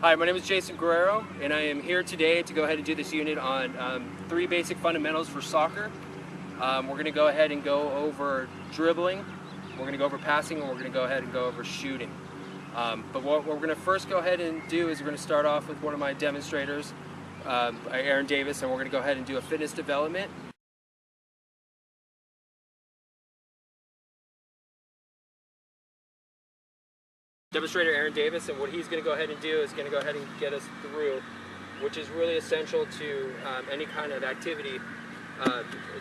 Hi, my name is Jason Guerrero, and I am here today to go ahead and do this unit on 3 basic fundamentals for soccer. We're going to go ahead and go over dribbling, we're going to go over passing, and we're going to go ahead and go over shooting. But what we're going to first go ahead and do is we're going to start off with one of my demonstrators, Aaron Davis, and we're going to go ahead and do a fitness development. Demonstrator Aaron Davis, and what he's going to go ahead and do is going to go ahead and get us through, which is really essential to any kind of activity.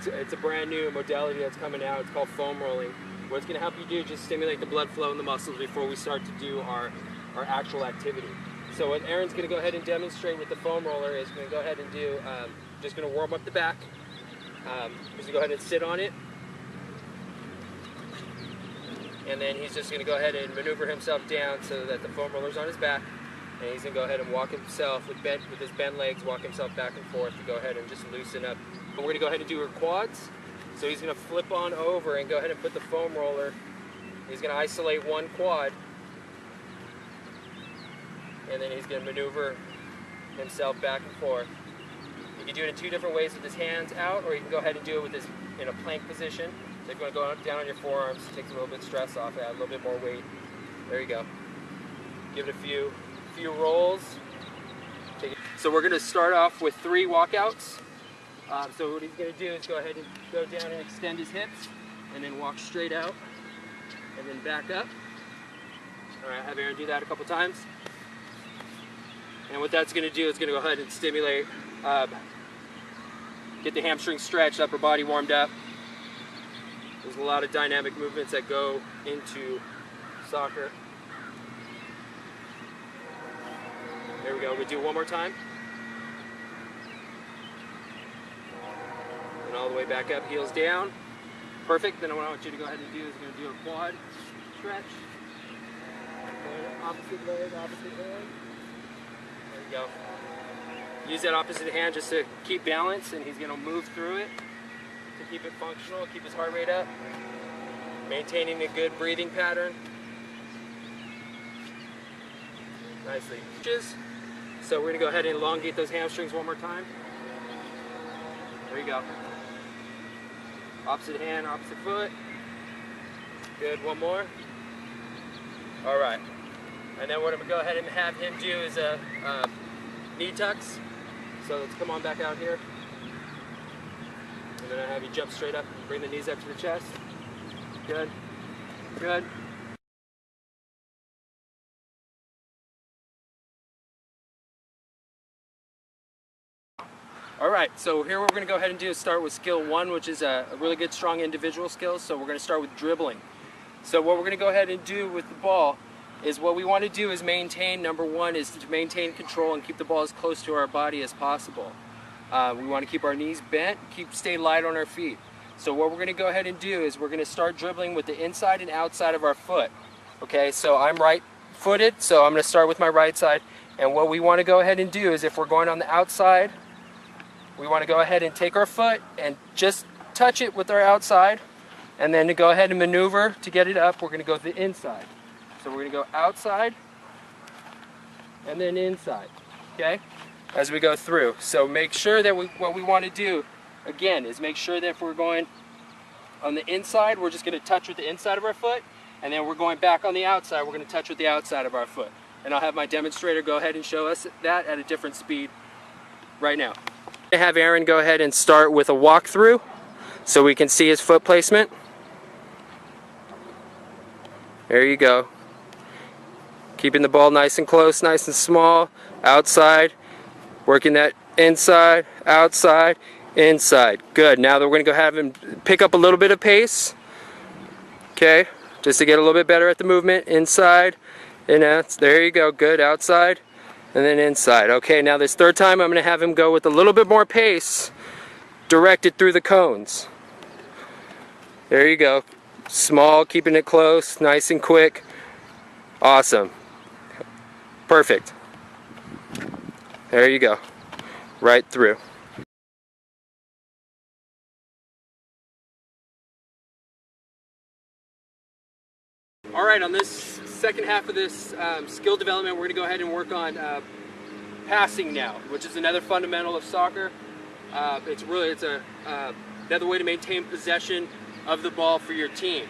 It's a brand new modality that's coming out. It's called foam rolling. What it's going to help you do is just stimulate the blood flow in the muscles before we start to do our actual activity. So what Aaron's going to go ahead and demonstrate with the foam roller is going to go ahead and do, just going to warm up the back. He's going to go ahead and sit on it. And then he's just going to go ahead and maneuver himself down so that the foam roller's on his back. And he's going to go ahead and walk himself with his bent legs, walk himself back and forth to go ahead and just loosen up. But we're going to go ahead and do our quads. So he's going to flip on over and go ahead and put the foam roller. He's going to isolate one quad. And then he's going to maneuver himself back and forth. You can do it in 2 different ways with his hands out, or you can go ahead and do it with in a plank position. So if you want to go down on your forearms, it takes a little bit of stress off, add a little bit more weight. There you go. Give it a few rolls. So we're going to start off with 3 walkouts. So what he's going to do is go ahead and go down and extend his hips, and then walk straight out, and then back up. All right, have Aaron do that a couple times. And what that's going to do is going to go ahead and stimulate, get the hamstring stretched, upper body warmed up. There's a lot of dynamic movements that go into soccer. There we go. We do one more time. And all the way back up, heels down. Perfect. Then what I want you to go ahead and do is we're going to do a quad stretch. Opposite leg, opposite leg. There we go. Use that opposite hand just to keep balance, and he's going to move through it to keep it functional, keep his heart rate up, maintaining a good breathing pattern. Nicely. So we're going to go ahead and elongate those hamstrings one more time. There you go. Opposite hand, opposite foot. Good, one more. All right. And then what I'm going to go ahead and have him do is a knee tucks. So let's come on back out here. And then I have you jump straight up and bring the knees up to the chest. Good. Good. All right, so here what we're going to go ahead and do is start with skill 1, which is a really good, strong individual skill. So we're going to start with dribbling. So what we're going to go ahead and do with the ball is what we want to do is maintain, number 1, is to maintain control and keep the ball as close to our body as possible. We want to keep our knees bent, stay light on our feet. So what we're going to go ahead and do is we're going to start dribbling with the inside and outside of our foot. Okay, so I'm right-footed, so I'm going to start with my right side. And what we want to go ahead and do is if we're going on the outside, we want to go ahead and take our foot and just touch it with our outside. And then to go ahead and maneuver to get it up, we're going to go to the inside. So we're going to go outside and then inside, okay, as we go through. So make sure that what we want to do, again, is make sure that if we're going on the inside, we're just going to touch with the inside of our foot. And then we're going back on the outside, we're going to touch with the outside of our foot. And I'll have my demonstrator go ahead and show us that at a different speed right now. I'm going to have Aaron go ahead and start with a walkthrough so we can see his foot placement. There you go. Keeping the ball nice and close, nice and small. Outside. Working that inside, outside, inside. Good. Now we're going to go have him pick up a little bit of pace. Okay. Just to get a little bit better at the movement. Inside and out. There you go. Good. Outside and then inside. Okay. Now this third time I'm going to have him go with a little bit more pace directed through the cones. There you go. Small, keeping it close, nice and quick. Awesome. Perfect. There you go. Right through. All right, on this second half of this skill development, we're going to go ahead and work on passing now, which is another fundamental of soccer. It's another way to maintain possession of the ball for your team.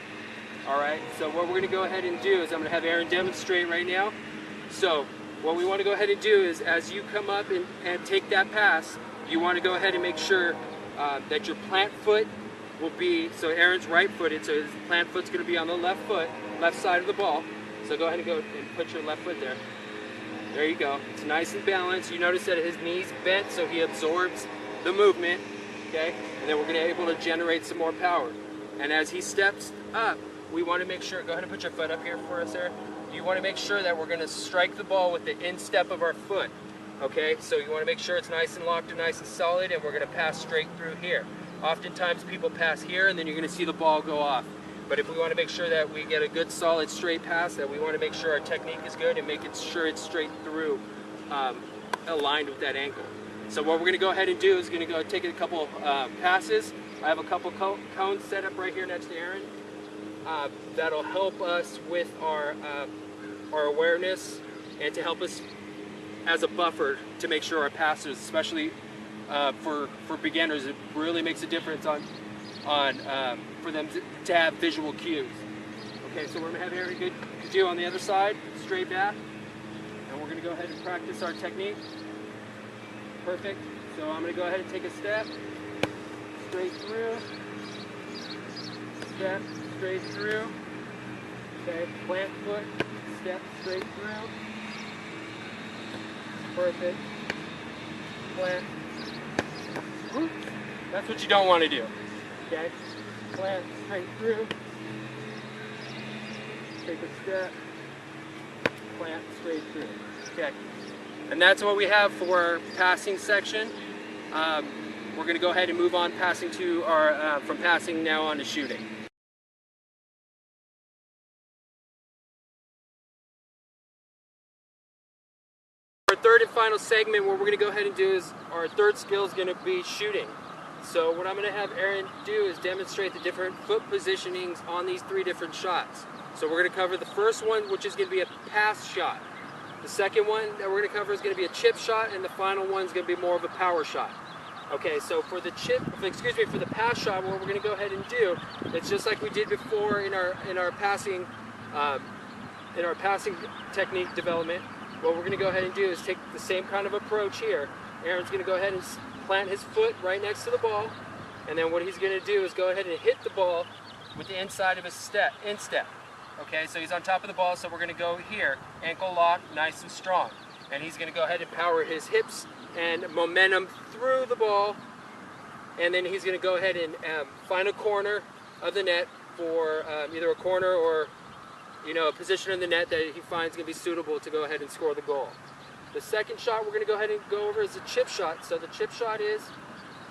All right, so what we're going to go ahead and do is I'm going to have Aaron demonstrate right now. So what we want to go ahead and do is, as you come up and take that pass, you want to go ahead and make sure that your plant foot will be, so Aaron's right-footed, so his plant foot's going to be on the left foot, left side of the ball. So go ahead and go and put your left foot there. There you go. It's nice and balanced. You notice that his knee's bent, so he absorbs the movement, okay? And then we're going to be able to generate some more power. And as he steps up, we want to make sure, go ahead and put your foot up here for us there. You want to make sure that we're going to strike the ball with the instep of our foot, okay? So you want to make sure it's nice and locked and nice and solid, and we're going to pass straight through here. Oftentimes people pass here, and then you're going to see the ball go off. But if we want to make sure that we get a good solid straight pass, that we want to make sure our technique is good and making sure it's straight through, aligned with that ankle. So what we're going to go ahead and do is going to go take a couple passes. I have a couple cones set up right here next to Aaron. That'll help us with our awareness and to help us as a buffer to make sure our passes, especially for beginners, it really makes a difference for them to have visual cues. Okay, so we're going to have Aaron do on the other side, straight back, and we're going to go ahead and practice our technique. Perfect. So I'm going to go ahead and take a step, straight through, step, straight through, okay, plant foot, step, straight through, perfect, plant, whoop. That's what you don't want to do, okay, plant, straight through, take a step, plant, straight through, okay, and that's what we have for our passing section. We're going to go ahead and move on passing to our, from passing now on to shooting. Our third and final segment, what we're going to go ahead and do is our third skill is going to be shooting. So what I'm going to have Aaron do is demonstrate the different foot positionings on these three different shots. So we're going to cover the first one, which is going to be a pass shot. The second one that we're going to cover is going to be a chip shot, and the final one is going to be more of a power shot. Okay, so for the for the pass shot, what we're going to go ahead and do, it's just like we did before in our passing technique development. What we're going to go ahead and do is take the same kind of approach here. Aaron's going to go ahead and plant his foot right next to the ball, and then what he's going to do is go ahead and hit the ball with the inside of his instep. Okay, so he's on top of the ball, so we're going to go here, ankle lock, nice and strong. And he's going to go ahead and power his hips and momentum through the ball, and then he's going to go ahead and find a corner of the net for either a corner or a position in the net that he finds going to be suitable to go ahead and score the goal. The second shot we're going to go ahead and go over is a chip shot. So the chip shot is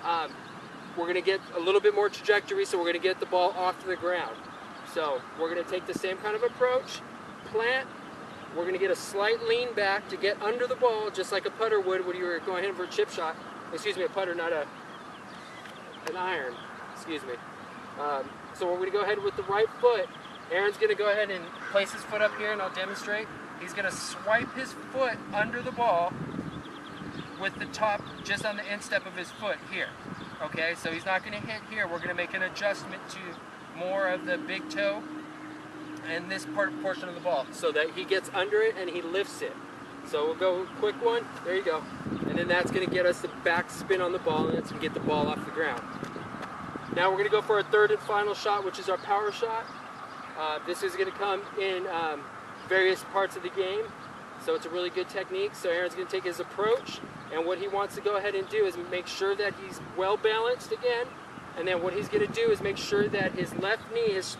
we're going to get a little bit more trajectory, so we're going to get the ball off to the ground. So we're going to take the same kind of approach, plant. We're going to get a slight lean back to get under the ball, just like a putter would when you were going in for a chip shot. Excuse me, a putter, not an iron. Excuse me. So we're going to go ahead with the right foot. Aaron's going to go ahead and place his foot up here, and I'll demonstrate. He's going to swipe his foot under the ball with the top just on the instep of his foot here. Okay, so he's not going to hit here. We're going to make an adjustment to more of the big toe and this portion of the ball so that he gets under it and he lifts it. So we'll go quick one. There you go. And then that's going to get us the back spin on the ball, and that's going to get the ball off the ground. Now we're going to go for our third and final shot, which is our power shot. This is going to come in various parts of the game, so it's a really good technique. So Aaron's going to take his approach, and what he wants to go ahead and do is make sure that he's well balanced again, and then what he's going to do is make sure that his left knee, his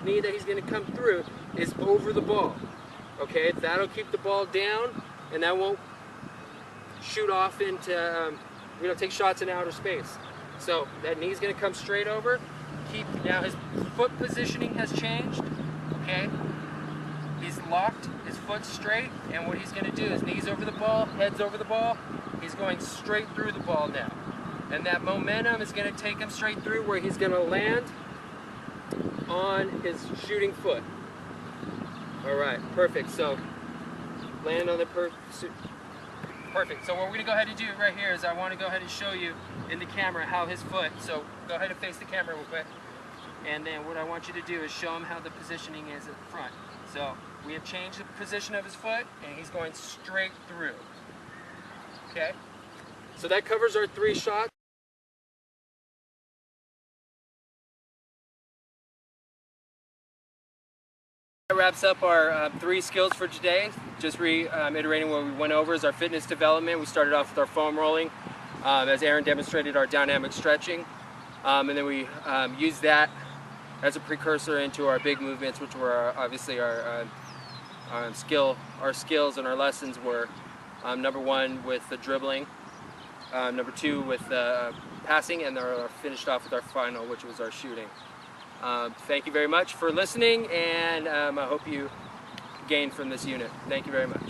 knee that he's going to come through, is over the ball. Okay, that'll keep the ball down, and that won't shoot off into, take shots in outer space. So that knee's going to come straight over. Now his foot positioning has changed, okay? He's locked his foot straight, and what he's going to do is knees over the ball, heads over the ball. He's going straight through the ball now. And that momentum is going to take him straight through where he's going to land on his shooting foot. All right, perfect. So land on the perfect. So what we're gonna go ahead and do right here is I want to go ahead and show you in the camera how his foot. So go ahead and face the camera real quick. And then what I want you to do is show him how the positioning is at the front. So we have changed the position of his foot, and he's going straight through. Okay? So that covers our 3 shots. That wraps up our 3 skills for today. Just reiterating what we went over is our fitness development. We started off with our foam rolling, as Aaron demonstrated our dynamic stretching, and then we used that as a precursor into our big movements, which were obviously our skills and our lessons were number 1 with the dribbling, number 2 with passing, and then finished off with our final, which was our shooting. Thank you very much for listening, and I hope you gained from this unit. Thank you very much.